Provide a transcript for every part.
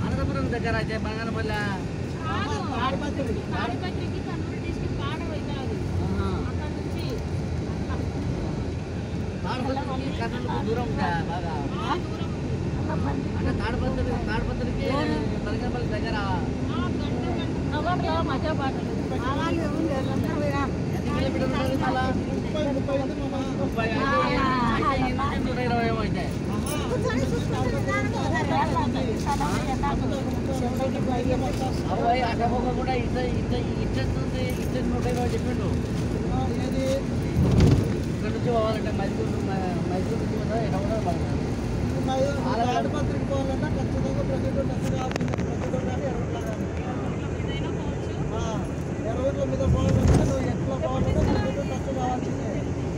అనంతపురం దగ్గర అయితే బంగారపల్లి కర్నూలుకు దూరం బాగా అంటే తాడిపత్రికి బంగారపల్లి దగ్గర అటపోక కూడా ఇచ్చేస్తుంది 120 చెప్పిండు. ఇక్కడ నుంచి పోవాలంటే మైసూరు నుంచి పోతా ఎక్కడ కూడా తాడిపత్రికి పోవాలంటే ఖచ్చితంగా ప్రజెంట్ ఎరవట్ల మీద పోవాలంటే నువ్వు ఎట్లా పోవాలంటే టచ్ కావాల్సిందే.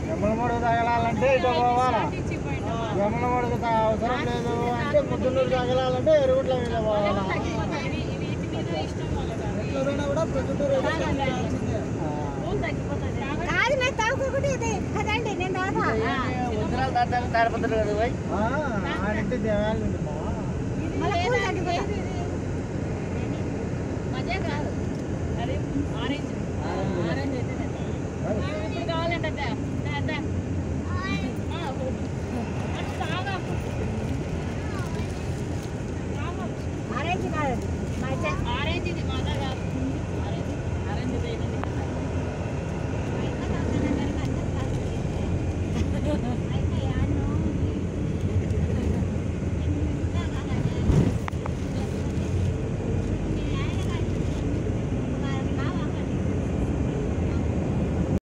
యమనమడుగు తగలాలంటే ఇటు పోవాలా, యమనమడుగు అవసరం లేదు అంటే ముద్దునూరు తగలాలంటే ఎరుగుట్ల మీద పోవాలా. ఎట్లా పోయినా కూడా ప్రజెంటూరు తాడిపత్రి కదా పోయి ఆడింటే దేవాలయం ఆరెంజ్